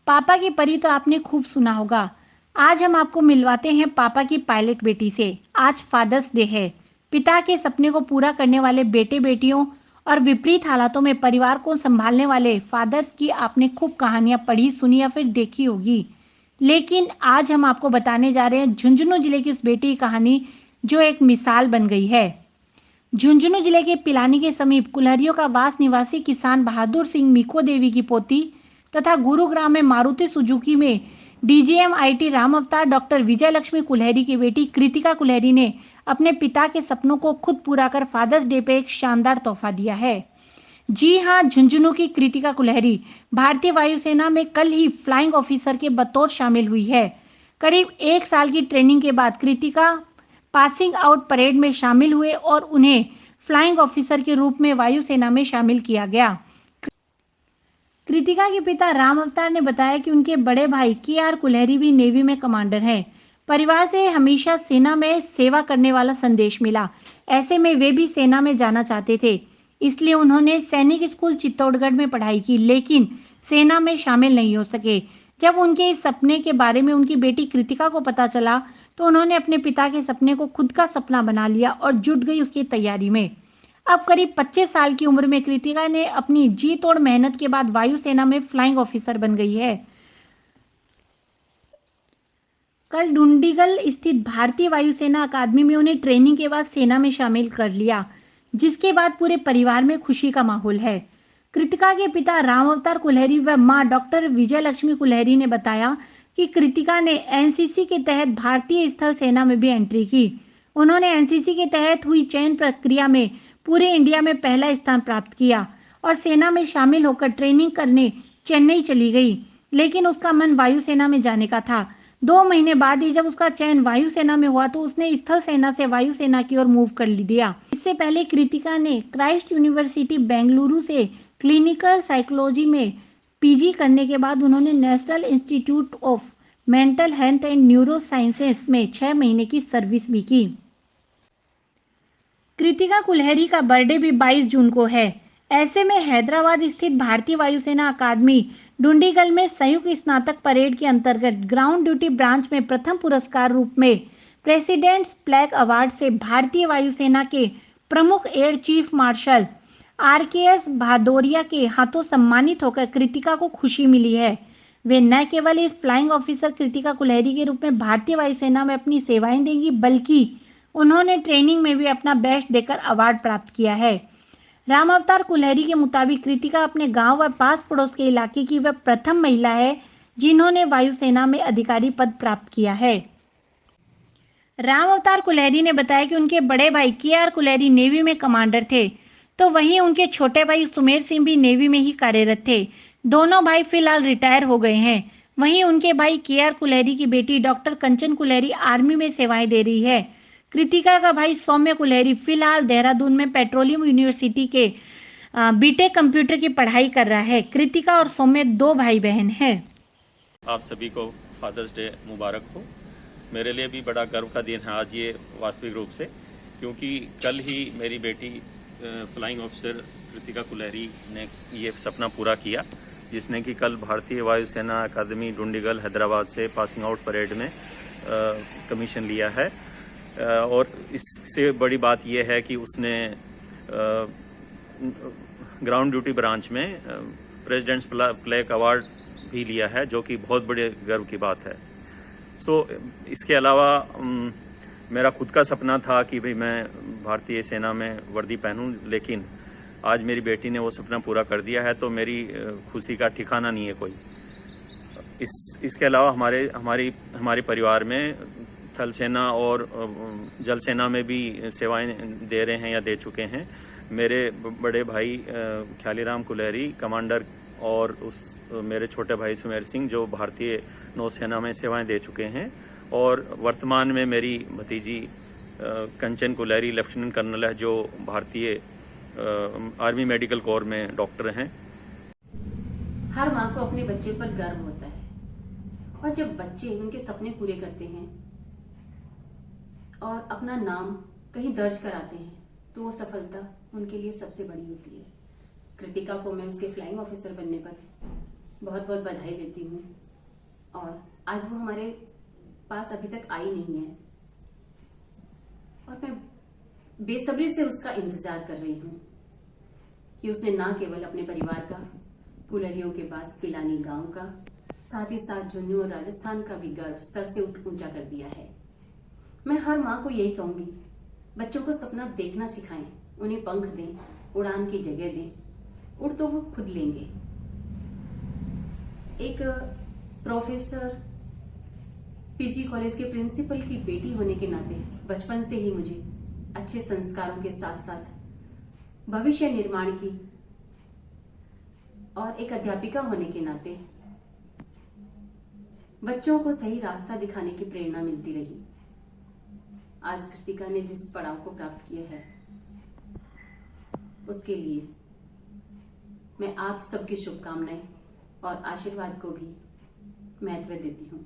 पापा की परी तो आपने खूब सुना होगा। आज हम आपको मिलवाते हैं पापा की पायलट बेटी से। आज फादर्स डे है। पिता के सपने को पूरा करने वाले बेटे बेटियों और विपरीत हालातों में परिवार को संभालने वाले फादर्स की आपने खूब कहानियां पढ़ी, सुनी या फिर देखी होगी। लेकिन आज हम आपको बताने जा रहे हैं झुंझुनू जिले की उस बेटी की कहानी जो एक मिसाल बन गई है। झुंझुनू जिले के पिलानी के समीप कुल्हरियों का वास निवासी किसान बहादुर सिंह मीको देवी की पोती तथा गुरुग्राम में मारुति सुजुकी में डीजीएम आईटी राम अवतार डॉक्टर विजय लक्ष्मी कुल्हरी की बेटी कृतिका कुल्हरी ने अपने पिता के सपनों को खुद पूरा कर फादर्स डे पे एक शानदार तोहफा दिया है। जी हाँ, झुंझुनू की कृतिका कुल्हरी भारतीय वायुसेना में कल ही फ्लाइंग ऑफिसर के बतौर शामिल हुई है। करीब 1 साल की ट्रेनिंग के बाद कृतिका पासिंग आउट परेड में शामिल हुए और उन्हें फ्लाइंग ऑफिसर के रूप में वायुसेना में शामिल किया गया। कृतिका के पिता राम अवतार ने बताया कि उनके बड़े भाई के.आर. कुल्हरी भी नेवी में कमांडर हैं। परिवार से हमेशा सेना में सेवा करने वाला संदेश मिला। ऐसे में वे भी सेना में जाना चाहते थे, इसलिए उन्होंने सैनिक स्कूल चित्तौड़गढ़ में पढ़ाई की, लेकिन सेना में शामिल नहीं हो सके। जब उनके इस सपने के बारे में उनकी बेटी कृतिका को पता चला तो उन्होंने अपने पिता के सपने को खुद का सपना बना लिया और जुट गई उसकी तैयारी में। अब करीब 25 साल की उम्र में कृतिका ने अपनी जी तोड़ मेहनत के बाद वायुसेना में फ्लाइंग ऑफिसर बन गई है। कल डुंडीगल स्थित भारतीय वायुसेना अकादमी में उन्हें ट्रेनिंग के बाद सेना में शामिल कर लिया, जिसके बाद पूरे परिवार में खुशी का माहौल है। कृतिका के पिता राम अवतार कुल्हरी व मां डॉक्टर विजय लक्ष्मी कुल्हरी ने बताया कि कृतिका ने एनसीसी के तहत भारतीय स्थल सेना में भी एंट्री की। उन्होंने एनसीसी के तहत हुई चयन प्रक्रिया में पूरे इंडिया में पहला स्थान प्राप्त किया और सेना में शामिल होकर ट्रेनिंग करने चेन्नई चली गई, लेकिन उसका मन वायुसेना में जाने का था। 2 महीने बाद ही जब उसका चयन वायुसेना में हुआ तो उसने स्थल सेना से वायुसेना की ओर मूव कर दिया। इससे पहले कृतिका ने क्राइस्ट यूनिवर्सिटी बेंगलुरु से क्लिनिकल साइकोलॉजी में पीजी करने के बाद उन्होंने national institute of mental health and neuro sciences में 6 महीने की सर्विस भी की। कृतिका कुल्हरी का बर्थडे भी 22 जून को है। ऐसे में हैदराबाद स्थित भारतीय वायुसेना अकादमी डुंडीगल में संयुक्त स्नातक परेड के अंतर्गत ग्राउंड ड्यूटी ब्रांच में प्रथम पुरस्कार रूप में प्रेसिडेंट्स फ्लैग अवार्ड से भारतीय वायुसेना के प्रमुख एयर चीफ मार्शल आर.के.एस. भादौरिया के हाथों सम्मानित होकर कृतिका को खुशी मिली है। वे न केवल इस फ्लाइंग ऑफिसर कृतिका कुल्हरी के रूप में भारतीय वायुसेना में अपनी सेवाएं देंगी, बल्कि उन्होंने ट्रेनिंग में भी अपना बेस्ट देकर अवार्ड प्राप्त किया है। राम अवतार कुल्हरी के मुताबिक कृतिका अपने गांव व पास पड़ोस के इलाके की वह प्रथम महिला है जिन्होंने वायुसेना में अधिकारी पद प्राप्त किया है। राम अवतार कुल्हरी ने बताया कि उनके बड़े भाई के.आर. कुल्हरी नेवी में कमांडर थे, तो वहीं उनके छोटे भाई सुमेर सिंह भी नेवी में ही कार्यरत थे। दोनों भाई फिलहाल रिटायर हो गए हैं। वहीं उनके भाई के.आर. कुल्हरी की बेटी डॉक्टर कंचन कुल्हरी आर्मी में सेवाएं दे रही है। कृतिका का भाई सौम्य कुल्हरी फिलहाल देहरादून में पेट्रोलियम यूनिवर्सिटी के बीटेक कंप्यूटर की पढ़ाई कर रहा है। कृतिका और सौम्य 2 भाई बहन हैं। आप सभी को फादर्स डे मुबारक हो। मेरे लिए भी बड़ा गर्व का दिन है आज ये, वास्तविक रूप से, क्योंकि कल ही मेरी बेटी फ्लाइंग ऑफिसर कृतिका कुल्हरी ने ये सपना पूरा किया, जिसने कि कल भारतीय वायुसेना अकादमी डुंडीगल हैदराबाद से पासिंग आउट परेड में कमीशन लिया है। और इससे बड़ी बात यह है कि उसने ग्राउंड ड्यूटी ब्रांच में प्रेसिडेंट्स फ्लैग अवार्ड भी लिया है, जो कि बहुत बड़े गर्व की बात है। इसके अलावा मेरा खुद का सपना था कि भाई मैं भारतीय सेना में वर्दी पहनूं, लेकिन आज मेरी बेटी ने वो सपना पूरा कर दिया है, तो मेरी खुशी का ठिकाना नहीं है कोई। इसके अलावा हमारे परिवार में थल सेना और जल सेना में भी सेवाएं दे रहे हैं या दे चुके हैं। मेरे बड़े भाई ख्यालीराम कुल्हरी कमांडर और मेरे छोटे भाई सुमेर सिंह जो भारतीय नौसेना में सेवाएं दे चुके हैं, और वर्तमान में मेरी भतीजी कंचन कुल्हरी लेफ्टिनेंट कर्नल है, जो भारतीय आर्मी मेडिकल कोर में डॉक्टर हैं। हर माँ को अपने बच्चे पर गर्व होता है, और जब बच्चे उनके सपने पूरे करते हैं और अपना नाम कहीं दर्ज कराते हैं तो वो सफलता उनके लिए सबसे बड़ी होती है। कृतिका को मैं उसके फ्लाइंग ऑफिसर बनने पर बहुत बहुत बधाई देती हूँ। और आज वो हमारे पास अभी तक आई नहीं है और मैं बेसब्री से उसका इंतजार कर रही हूँ कि उसने ना केवल अपने परिवार का, कुलरियों के पास पिलानी गांव का, साथ ही साथ झुंझुनू और राजस्थान का भी गर्व सर से ऊंचा कर दिया है। मैं हर माँ को यही कहूंगी, बच्चों को सपना देखना सिखाएं, उन्हें पंख दें, उड़ान की जगह दें, उड़ तो वो खुद लेंगे। एक प्रोफेसर, पीजी कॉलेज के प्रिंसिपल की बेटी होने के नाते बचपन से ही मुझे अच्छे संस्कारों के साथ साथ भविष्य निर्माण की और एक अध्यापिका होने के नाते बच्चों को सही रास्ता दिखाने की प्रेरणा मिलती रही। आज कृतिका ने जिस पड़ाव को प्राप्त किया है उसके लिए मैं आप सबकी शुभकामनाएं और आशीर्वाद को भी महत्व देती हूँ।